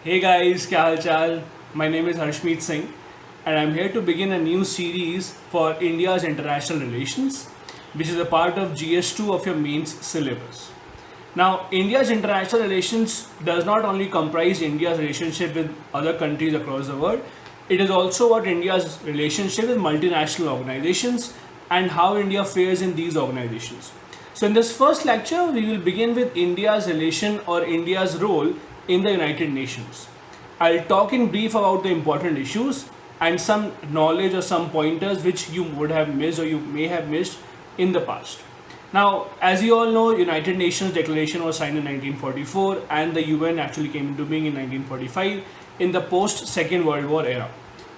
Hey guys, kya hal chal? My name is Harshmeet Singh and I'm here to begin a new series for India's international relations, which is a part of GS2 of your mains syllabus. Now, India's international relations does not only comprise India's relationship with other countries across the world, it is also about India's relationship with multinational organizations and how India fares in these organizations. So, in this first lecture, we will begin with India's relation or India's role in the United Nations. I'll talk in brief about the important issues and some knowledge or some pointers which you would have missed or you may have missed in the past. Now, as you all know, United Nations Declaration was signed in 1944 and the UN actually came into being in 1945 in the post Second World War era.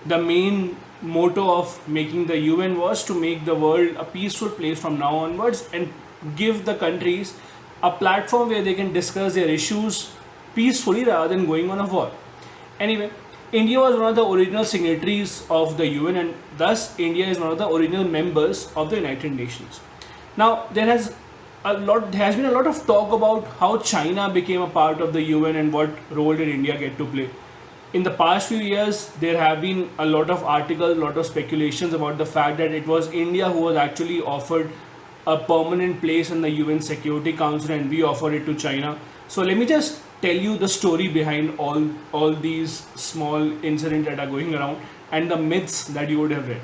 The main motto of making the UN was to make the world a peaceful place from now onwards and give the countries a platform where they can discuss their issues peacefully rather than going on a war. Anyway, India was one of the original signatories of the UN and thus India is one of the original members of the United Nations. Now there has been a lot of talk about how China became a part of the UN and what role did India get to play. In the past few years, there have been a lot of articles, a lot of speculations about the fact that it was India who was actually offered a permanent place in the UN Security Council and we offered it to China. So let me just tell you the story behind all these small incidents that are going around and the myths that you would have read.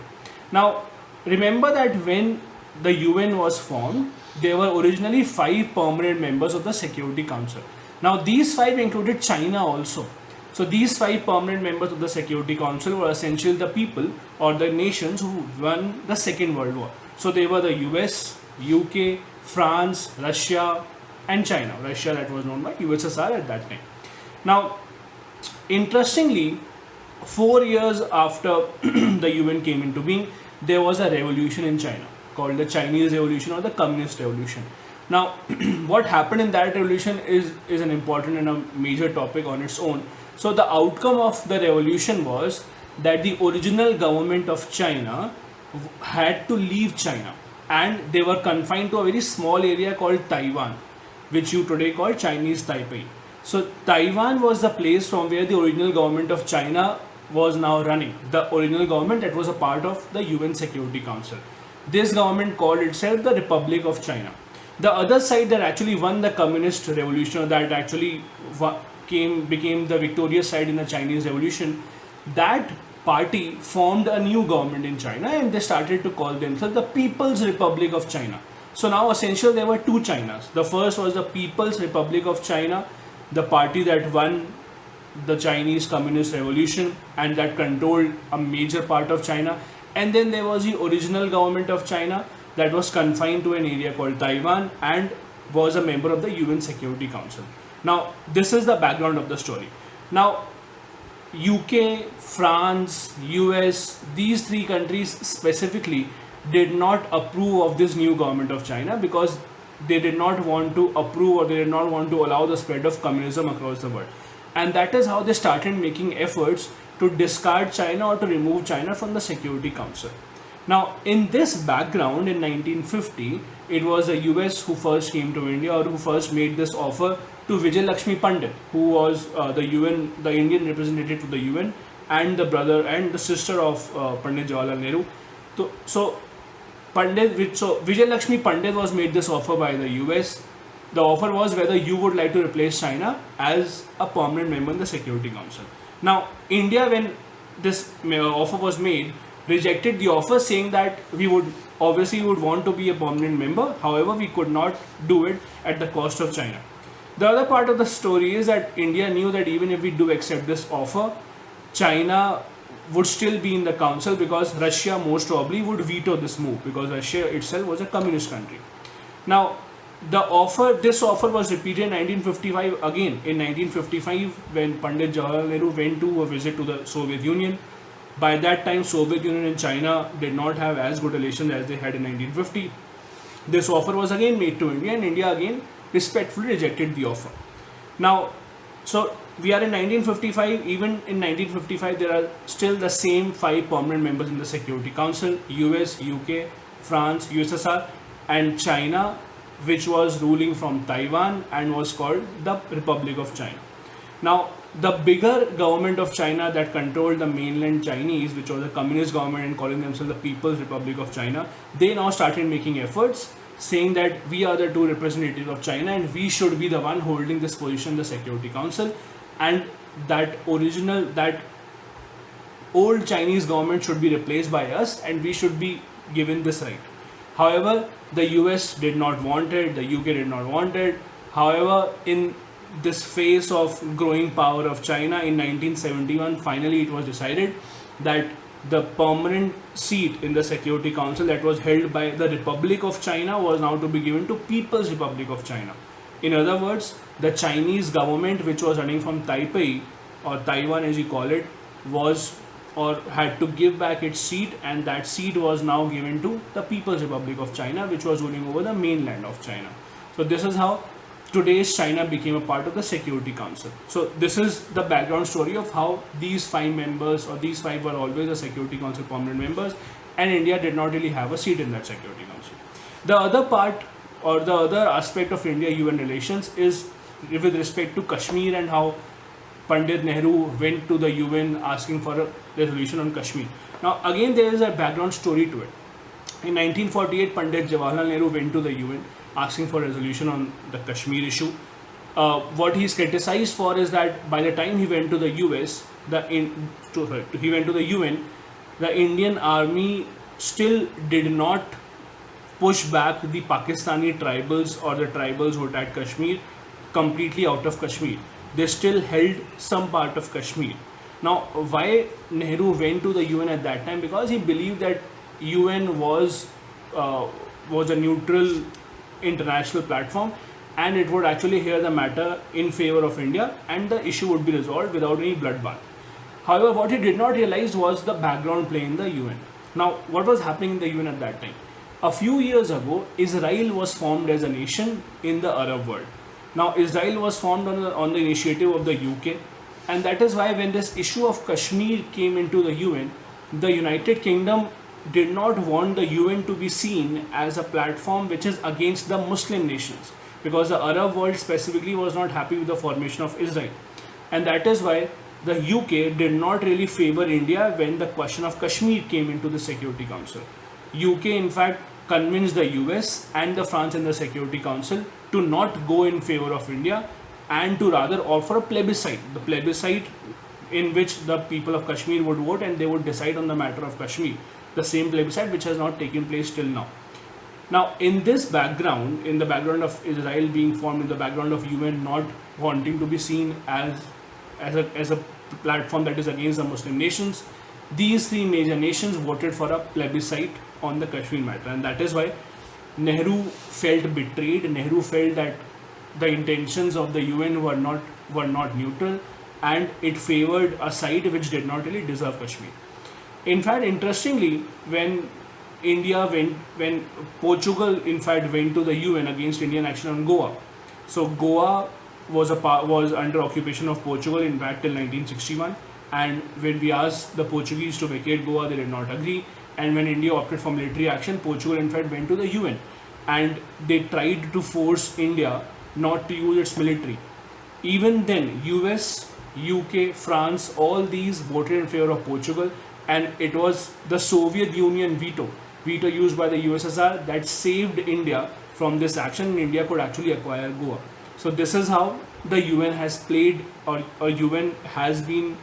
Now, remember that when the UN was formed, there were originally 5 permanent members of the Security Council. Now, these 5 included China also. So, these 5 permanent members of the Security Council were essentially the people or the nations who won the Second World War. So, they were the US, UK, France, Russia, and China. Russia, that was known by USSR at that time. Now, interestingly, 4 years after the UN came into being, there was a revolution in China called the Chinese Revolution or the Communist Revolution. Now, what happened in that revolution is an important and a major topic on its own. So, the outcome of the revolution was that the original government of China had to leave China and they were confined to a very small area called Taiwan, which you today call Chinese Taipei. So, Taiwan was the place from where the original government of China was now running. The original government that was a part of the UN Security Council. This government called itself the Republic of China. The other side that actually won the communist revolution, or that actually became the victorious side in the Chinese Revolution, that party formed a new government in China and they started to call themselves the People's Republic of China. So now essentially there were 2 Chinas. The first was the People's Republic of China, the party that won the Chinese Communist Revolution and that controlled a major part of China. And then there was the original government of China that was confined to an area called Taiwan and was a member of the UN Security Council. Now, this is the background of the story. Now, UK, France, US, these 3 countries specifically did not approve of this new government of China because they did not want to approve or they did not want to allow the spread of communism across the world. And that is how they started making efforts to discard China or to remove China from the Security Council. Now, in this background, in 1950, it was the US who first came to India or who first made this offer to Vijay Lakshmi Pandit, who was the Indian representative to the UN and the brother and the sister of Pandit Jawaharlal Nehru. So Vijay Lakshmi Pandit was made this offer by the US. The offer was whether you would like to replace China as a permanent member in the Security Council. Now, India, when this offer was made, rejected the offer, saying that we would want to be a permanent member. However, we could not do it at the cost of China. The other part of the story is that India knew that even if we do accept this offer, China would still be in the council because Russia most probably would veto this move because Russia itself was a communist country. Now, this offer was repeated in 1955 again. In 1955, when Pandit Jawaharlal Nehru went to a visit to the Soviet Union, by that time Soviet Union and China did not have as good relations as they had in 1950. This offer was again made to India and India again respectfully rejected the offer. Now, so we are in 1955. Even in 1955, there are still the same 5 permanent members in the Security Council: US, UK, France, USSR, and China, which was ruling from Taiwan and was called the Republic of China. Now, the bigger government of China that controlled the mainland Chinese, which was a communist government and calling themselves the People's Republic of China, they now started making efforts saying that we are the two representatives of China and we should be the one holding this position in the Security Council, and that old Chinese government should be replaced by us and we should be given this right. However, the US did not want it, the UK did not want it. However, in this phase of growing power of China in 1971, finally it was decided that the permanent seat in the Security Council that was held by the Republic of China was now to be given to People's Republic of China. In other words, the Chinese government, which was running from Taipei or Taiwan as you call it, was or had to give back its seat, and that seat was now given to the People's Republic of China, which was ruling over the mainland of China. So this is how today's China became a part of the Security Council. So this is the background story of how these 5 members, or these 5 were always the Security Council permanent members, and India did not really have a seat in that Security Council. The other part, or the other aspect of India-UN relations is with respect to Kashmir and how Pandit Nehru went to the UN asking for a resolution on Kashmir. Now again there is a background story to it. In 1948, Pandit Jawaharlal Nehru went to the UN asking for a resolution on the Kashmir issue. What he's criticized for is that by the time he went to the US, he went to the UN, the Indian army still did not push back the Pakistani tribals or the tribals who attacked Kashmir completely out of Kashmir. They still held some part of Kashmir. Now, why Nehru went to the UN at that time? Because he believed that UN was a neutral international platform, and it would actually hear the matter in favor of India, and the issue would be resolved without any bloodbath. However, what he did not realize was the background play in the UN. Now, what was happening in the UN at that time? A few years ago, Israel was formed as a nation in the Arab world. Now, Israel was formed on the initiative of the UK, and that is why when this issue of Kashmir came into the UN, the United Kingdom did not want the UN to be seen as a platform which is against the Muslim nations, because the Arab world specifically was not happy with the formation of Israel. And that is why the UK did not really favor India when the question of Kashmir came into the Security Council. UK in fact convinced the US and the France in the Security Council to not go in favor of India and to rather offer a plebiscite. The plebiscite in which the people of Kashmir would vote and they would decide on the matter of Kashmir. The same plebiscite which has not taken place till now. Now, in this background, in the background of Israel being formed, in the background of UN not wanting to be seen as a platform that is against the Muslim nations, these 3 major nations voted for a plebiscite on the Kashmir matter, and that is why Nehru felt betrayed. Nehru felt that the intentions of the UN were not neutral, and it favored a side which did not really deserve Kashmir. In fact, interestingly, when Portugal in fact went to the UN against Indian action on Goa, so Goa was under occupation of Portugal in fact till 1961, and when we asked the Portuguese to vacate Goa, they did not agree. And when India opted for military action, Portugal in fact went to the UN and they tried to force India not to use its military. Even then, US, UK, France, all these voted in favor of Portugal, and it was the Soviet Union veto used by the USSR that saved India from this action, and India could actually acquire Goa. So this is how the UN has played, or UN has been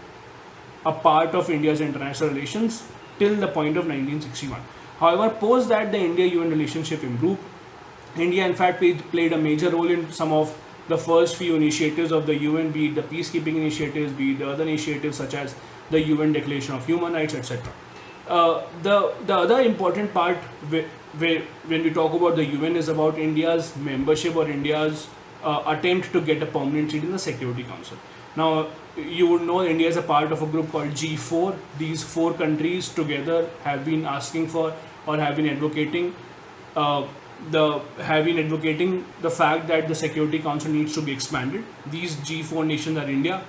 a part of India's international relations till the point of 1961. However, post that the India-UN relationship improved. India in fact played a major role in some of the first few initiatives of the UN, be it the peacekeeping initiatives, be it the other initiatives such as the UN Declaration of Human Rights, etc. The other important part when we talk about the UN is about India's membership or India's attempt to get a permanent seat in the Security Council. Now, you would know India is a part of a group called G4. These 4 countries together have been asking for, or have been advocating the fact that the Security Council needs to be expanded. These G4 nations are India,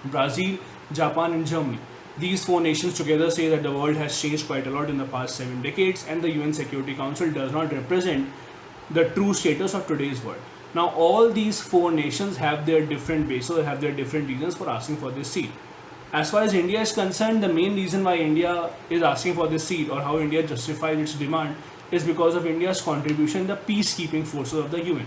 Brazil, Japan and Germany. These 4 nations together say that the world has changed quite a lot in the past 7 decades, and the UN Security Council does not represent the true status of today's world. Now all these four nations have their different bases, have their different reasons for asking for this seat. As far as India is concerned, the main reason why India is asking for this seat, or how India justifies its demand, is because of India's contribution in the peacekeeping forces of the UN.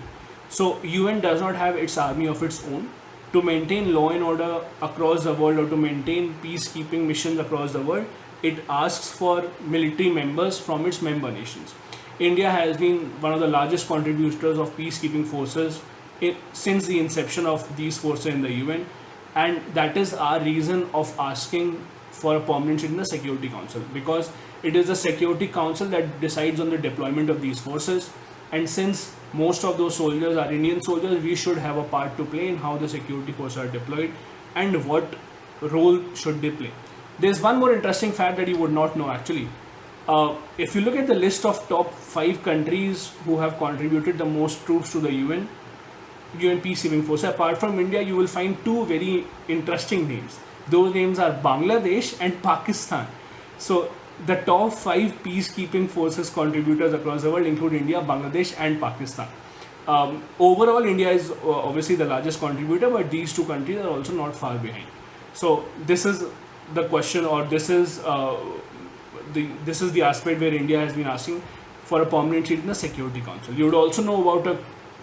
So UN does not have its army of its own. To maintain law and order across the world, or to maintain peacekeeping missions across the world, it asks for military members from its member nations. India has been one of the largest contributors of peacekeeping forces since the inception of these forces in the UN, and that is our reason of asking for a permanent seat in the Security Council, because it is the Security Council that decides on the deployment of these forces, and since most of those soldiers are Indian soldiers, we should have a part to play in how the security forces are deployed and what role should they play. There's one more interesting fact that you would not know actually. If you look at the list of top 5 countries who have contributed the most troops to the UN peacekeeping force, apart from India, you will find 2 very interesting names. Those names are Bangladesh and Pakistan. So the top 5 peacekeeping forces contributors across the world include India, Bangladesh, and Pakistan. Overall, India is obviously the largest contributor, but these 2 countries are also not far behind. So this is the question, or this is the aspect where India has been asking for a permanent seat in the Security Council. You would also know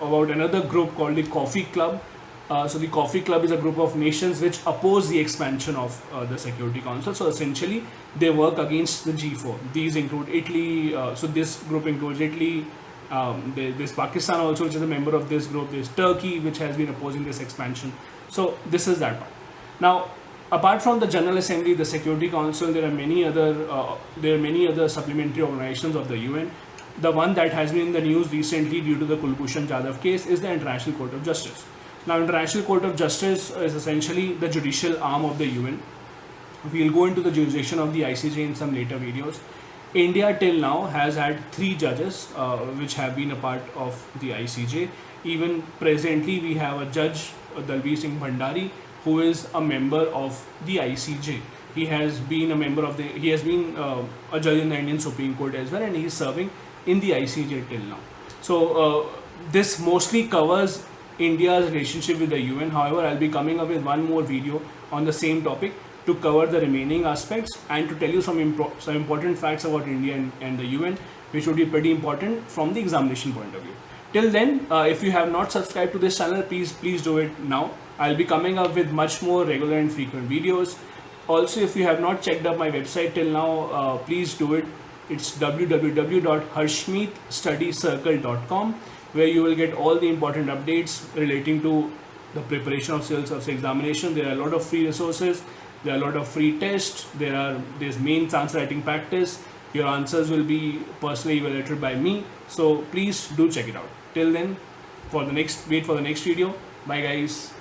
about another group called the Coffee Club. So the Coffee Club is a group of nations which oppose the expansion of the Security Council. So essentially, they work against the G4. These include Italy. So this group includes Italy. There's Pakistan also, which is a member of this group. There's Turkey, which has been opposing this expansion. So this is that part. Now, apart from the General Assembly, the Security Council, there are many other supplementary organizations of the UN. The one that has been in the news recently due to the Kulbhushan Jadhav case is the International Court of Justice. Now, International Court of Justice is essentially the judicial arm of the UN. We'll go into the jurisdiction of the ICJ in some later videos. India till now has had 3 judges which have been a part of the ICJ. Even presently, we have a judge, Dalbir Singh Bhandari, who is a member of the ICJ. He has been a judge in the Indian Supreme Court as well, and he is serving in the ICJ till now. So this mostly covers India's relationship with the UN. However, I'll be coming up with one more video on the same topic to cover the remaining aspects and to tell you some important facts about India and the UN, which would be pretty important from the examination point of view. Till then, if you have not subscribed to this channel, please do it now. I'll be coming up with much more regular and frequent videos. Also, if you have not checked out my website till now, please do it. It's www.harshmeetstudycircle.com, where you will get all the important updates relating to the preparation of civil service examination. There are a lot of free resources. There are a lot of free tests. There's main chance writing practice. Your answers will be personally evaluated by me. So please do check it out. Till then, wait for the next video. Bye guys.